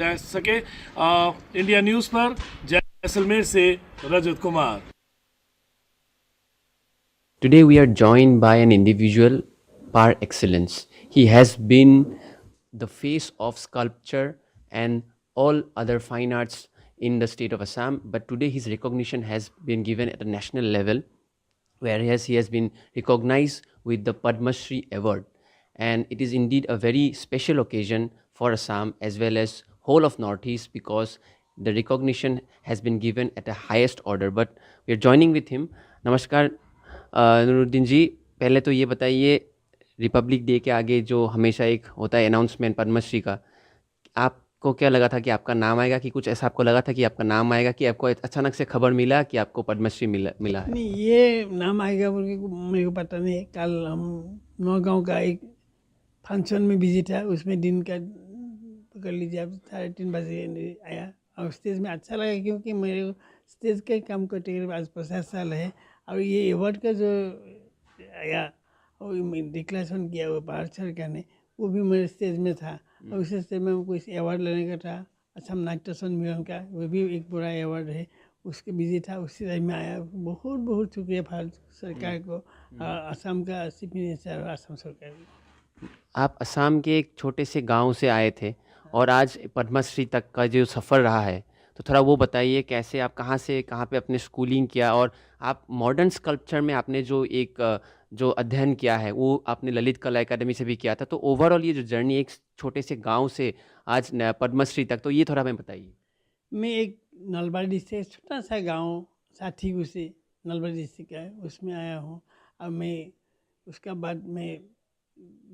जा सके। India news पर जैसलमेर से Rajat Kumar. Today we are joined by an individual par excellence. He has been the face of sculpture and all other fine arts in the state of Assam, but today his recognition has been given at a national level, whereas he has been recognized with the Padma Shri award. And it is indeed a very special occasion for Assam as well as whole of Northeast, because the recognition has been given at the highest order. But we are joining with him. Namaskar, Nooruddin जी। पहले तो ये बताइए, Republic day के आगे जो हमेशा एक होता है अनाउंसमेंट पद्मश्री का, आपको क्या लगा था कि आपका नाम आएगा, कि कुछ ऐसा आपको लगा था कि आपका नाम आएगा, कि आपको अचानक से खबर मिला कि आपको पद्मश्री मिला है? नहीं, ये नाम आएगा बोल के मेरे को पता नहीं। कल हम नौगांव का एक फंक्शन में बिजी था, उसमें दिन का पकड़ लीजिए आप 3:30 बजे आया। और स्टेज में अच्छा लगा, क्योंकि मेरे को स्टेज का काम करते करीब आज 50 साल है। और ये अवार्ड का जो आया और डिक्लेरेशन किया वो भारत सरकार ने, वो भी मेरे स्टेज में था। और उस स्टेज में कोई अवार्ड लेने का था, असम नाट्य सम्मेलन का, वो भी एक बड़ा अवार्ड है, उसके बिजी था। उसी टाइम में आया। बहुत बहुत शुक्रिया भारत सरकार को, असम का चीफ मिनिस्टर और असम सरकार को। आप असम के एक छोटे से गांव से आए थे और आज पद्मश्री तक का जो सफ़र रहा है, तो थोड़ा वो बताइए, कैसे आप कहाँ से कहाँ पे अपने स्कूलिंग किया, और आप मॉडर्न स्कल्पचर में आपने जो जो अध्ययन किया है वो आपने ललित कला एकेडमी से भी किया था। तो ओवरऑल ये जो जर्नी एक छोटे से गांव से आज पद्मश्री तक, तो ये थोड़ा हमें बताइए। मैं एक नलबाड़ी डिस्ट्रिक्ट, छोटा सा गांव साथीगु से, नलबाड़ी डिस्ट्रिक्ट का है, उसमें आया हूँ। अब मैं उसका बाद मैं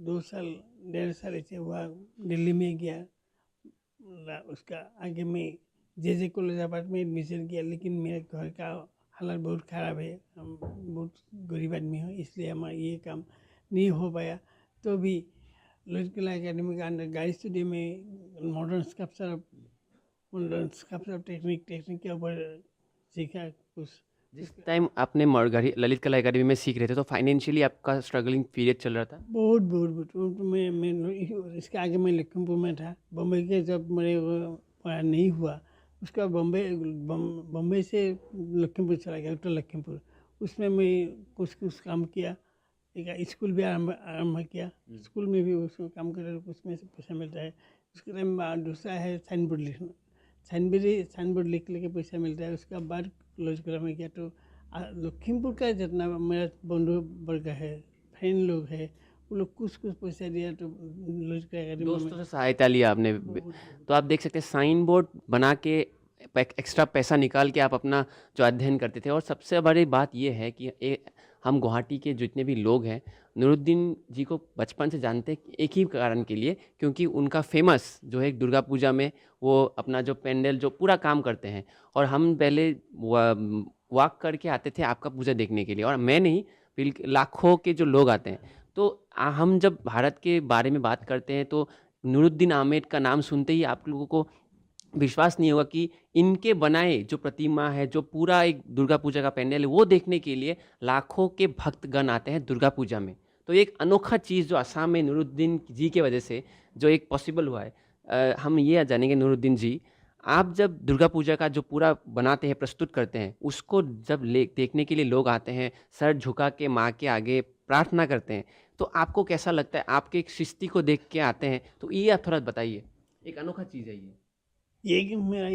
2 साल 1.5 साल ऐसे हुआ दिल्ली में गया। उसका आगे मैं जे कॉलेज अपार्ट में एडमिशन किया, लेकिन मेरे घर का हालत बहुत ख़राब है। हम बहुत गरीब आदमी हो, इसलिए हमारा ये काम नहीं हो पाया। तो भी ललित कला एकेडमी का अंडर गाइड स्टूडियो में मॉडर्न स्कल्पचर टेक्निक के ऊपर सीखा कुछ। जिस टाइम आपने ललित कला एकेडमी में सीख रहे थे, तो फाइनेंशियली आपका स्ट्रगलिंग पीरियड चल रहा था? बहुत बहुत बहुत तो मैं इसके आगे मैं लखीमपुर में था। बम्बई के जब मेरे को पढ़ा नहीं हुआ, उसके बाद बम्बई से लखीमपुर चला गया, उत्तर लखीमपुर। उसमें मैं कुछ कुछ काम किया। एक स्कूल भी आरम्भ किया। स्कूल में भी उसको काम कर, उसमें से पैसा मिलता है। उसके टाइम दूसरा है साइन बोर्ड लिखना। साइन बोर्ड लिख के पैसा मिलता है। उसके बाद लॉज कला में किया। तो लखीमपुर का जितना मेरा बंधु वर्ग है, फ्रेंड लोग है, वो लोग कुछ कुछ पैसा दिया, तो लॉज कला एकेडमी दोस्तों से सहायता लिया आपने। तो आप देख सकते हैं, साइन बोर्ड बना के एक्स्ट्रा पैसा निकाल के आप अपना जो अध्ययन करते थे। और सबसे बड़ी बात ये है कि हम गुवाहाटी के जितने भी लोग हैं, नूरुद्दीन जी को बचपन से जानते हैं एक ही कारण के लिए, क्योंकि उनका फेमस जो है दुर्गा पूजा में वो अपना जो पेंडल जो पूरा काम करते हैं। और हम पहले वॉक करके आते थे आपका पूजा देखने के लिए, और मैं नहीं बल्कि लाखों के जो लोग आते हैं। तो हम जब भारत के बारे में बात करते हैं, तो नूरुद्दीन आहमेद का नाम सुनते ही आप लोगों को विश्वास नहीं होगा कि इनके बनाए जो प्रतिमा है, जो पूरा एक दुर्गा पूजा का पेंडल है, वो देखने के लिए लाखों के भक्तगण आते हैं दुर्गा पूजा में। तो एक अनोखा चीज़ जो असम में नूरुद्दीन जी की वजह से जो एक पॉसिबल हुआ है। हम ये जानेंगे नूरुद्दीन जी, आप जब दुर्गा पूजा का जो पूरा बनाते हैं, प्रस्तुत करते हैं, उसको जब देखने के लिए लोग आते हैं, सर झुका के माँ के आगे प्रार्थना करते हैं, तो आपको कैसा लगता है? आपके एक सृष्टि को देख के आते हैं, तो ये आप थोड़ा बताइए। एक अनोखा चीज़ है ये। कि मेरा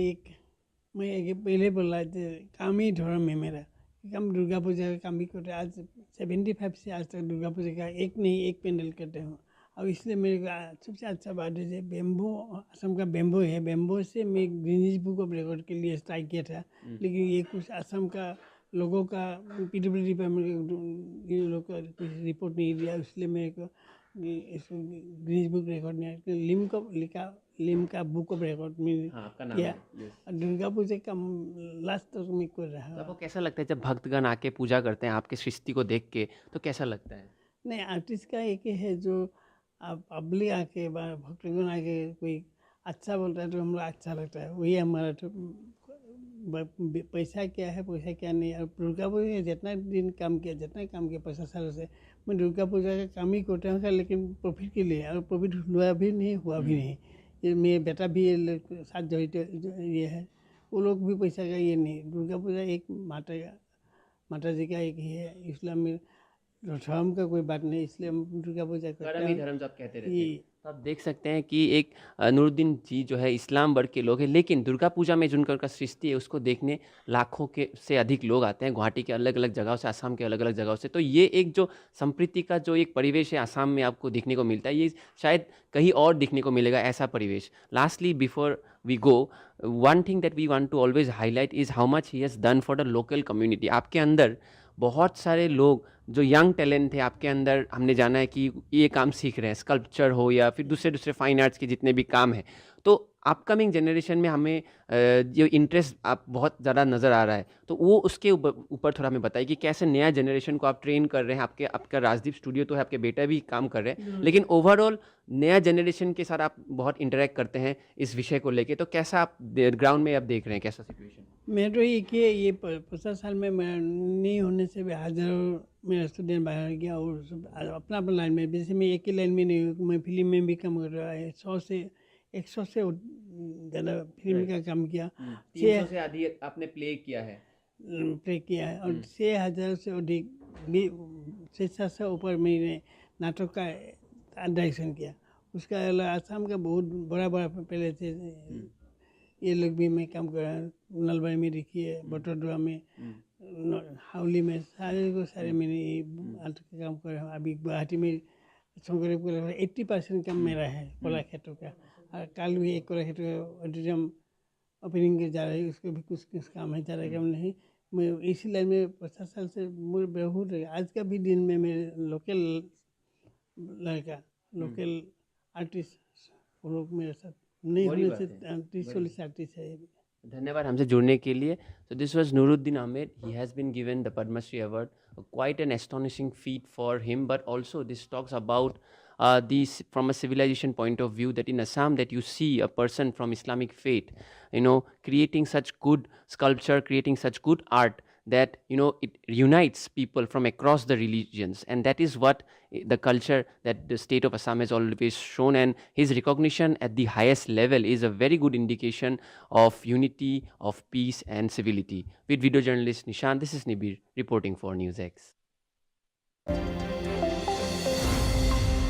मैं एक पहले बोल रहा था, काम ही धर्म है मेरा। काम दुर्गा पूजा का काम भी करते। आज 75 से आज तक दुर्गा पूजा का एक नहीं एक पेंडल करते हूँ। और इसलिए मेरे को सबसे अच्छा बात है बेम्बो, असम का बेम्बो है। बेम्बो से मैं गिनीज बुक ऑफ रिकॉर्ड के लिए ट्राई किया था, लेकिन ये कुछ असम का लोगों का पीडब्ल्यूडी पर ये लोग का कुछ रिपोर्ट नहीं दिया, इसलिए मेरे को इसको गिनीज बुक रिकॉर्ड नहीं लिम्का बुक ऑफ रिकॉर्ड में किया। दुर्गा पूजा का लास्ट तक मैं कर रहा। तो आपको कैसा लगता है जब भक्तगण आके पूजा करते हैं आपके सृष्टि को देख के, तो कैसा लगता है? नहीं, आर्टिस्ट का एक ही है, जो आप पब्लिक आके भक्तगण आके कोई अच्छा बोलता है तो हम लोग अच्छा लगता है, वही हमारा। तो पैसा क्या है, पैसा क्या नहीं। और दुर्गा पूजा जितना दिन काम किया, जितना काम किया 50 सालों से, मैं दुर्गा पूजा का काम ही करता हूँ, लेकिन प्रॉफिट के लिए। और प्रॉफिट हुआ भी नहीं, हुआ भी नहीं। ये मेरे बेटा भी ये लोग साथ जड़ित ये है, वो लोग भी पैसा का ये नहीं। दुर्गा पूजा एक माता जी का एक ही है। इस्लाम में धर्म का कोई बात नहीं, इसलिए हम दुर्गा पूजा करते कर्म ही हैं। धर्म जो आप कहते रहते हैं। ये तो आप देख सकते हैं कि एक नूरुद्दीन जी जो है इस्लाम वर्ग के लोग हैं, लेकिन दुर्गा पूजा में जो उनका सृष्टि है उसको देखने लाखों के से अधिक लोग आते हैं गुवाहाटी के अलग अलग जगहों से, असम के अलग अलग जगहों से। तो ये एक जो संप्रीति का जो एक परिवेश है असम में आपको देखने को मिलता है, ये शायद कहीं और देखने को मिलेगा ऐसा परिवेश। Lastly before we go, one thing that we want to always highlight is how much he has done for the local community. आपके अंदर बहुत सारे लोग जो यंग टैलेंट थे आपके अंदर, हमने जाना है कि ये काम सीख रहे हैं, स्कल्पचर हो या फिर दूसरे दूसरे फाइन आर्ट्स के जितने भी काम हैं। तो अपकमिंग जनरेशन में हमें जो इंटरेस्ट आप बहुत ज़्यादा नज़र आ रहा है, तो वो उसके ऊपर थोड़ा हमें बताइए कि कैसे नया जनरेशन को आप ट्रेन कर रहे हैं। आपका राजदीप स्टूडियो तो है, आपके बेटा भी काम कर रहे हैं, लेकिन ओवरऑल नया जनरेशन के साथ आप बहुत इंटरेक्ट करते हैं इस विषय को लेके, तो कैसा आप ग्राउंड में आप देख रहे हैं, कैसा सिचुएशन? मैं तो ये कि ये 50 साल में मैं नहीं होने से भी हजारों मेरा स्टूडेंट बाहर गया और सब अपना अपना लाइन में। जैसे मैं एक ही लाइन में नहीं हूँ, मैं फिल्म में भी काम कर रहा है। 100 से ज़्यादा फिल्म का काम किया, 300 से अधिक आपने प्ले किया है। प्ले किया है, और 6,000 से अधिक 6,700 ऊपर मैंने नाटक का डायरेक्शन किया। उसका अलावा आसाम का बहुत बड़ा बड़ा पहले से ये लोग भी मैं काम कर रहा हूँ। नलबाड़ी में देखिए, बटोदरा में, हावली में, सारे मैंने आर्ट का काम कर रहा हूँ। अभी गुवाहाटी में शंकरदेव को 80% काम मेरा है कला क्षेत्र का। और कल भी एक कला क्षेत्र ऑडिटोरियम ओपनिंग के जा रही है, उसको भी कुछ काम है, ज़्यादा काम नहीं। मैं इसी लाइन में 50 साल से मुझे बहुत है। आज का भी दिन में मेरे लोकल लड़का, लोकल आर्टिस्ट वो लोग मेरे साथ नहीं बड़ी होने बात से है, 30-40 आर्टिस्ट है। धन्यवाद हमसे जुड़ने के लिए। So this was Nuruddin Ahmed. He has been given the Padma Shri Award. Quite an astonishing feat for him, but also this talks about these from a civilization point of view, that in Assam that you see a person from Islamic faith, creating such good sculpture, creating such good art that it unites people from across the religions, and that is what the culture that the state of Assam has always shown, and his recognition at the highest level is a very good indication of unity, of peace and civility. With video journalist Nishant, this is Nibir reporting for NewsX.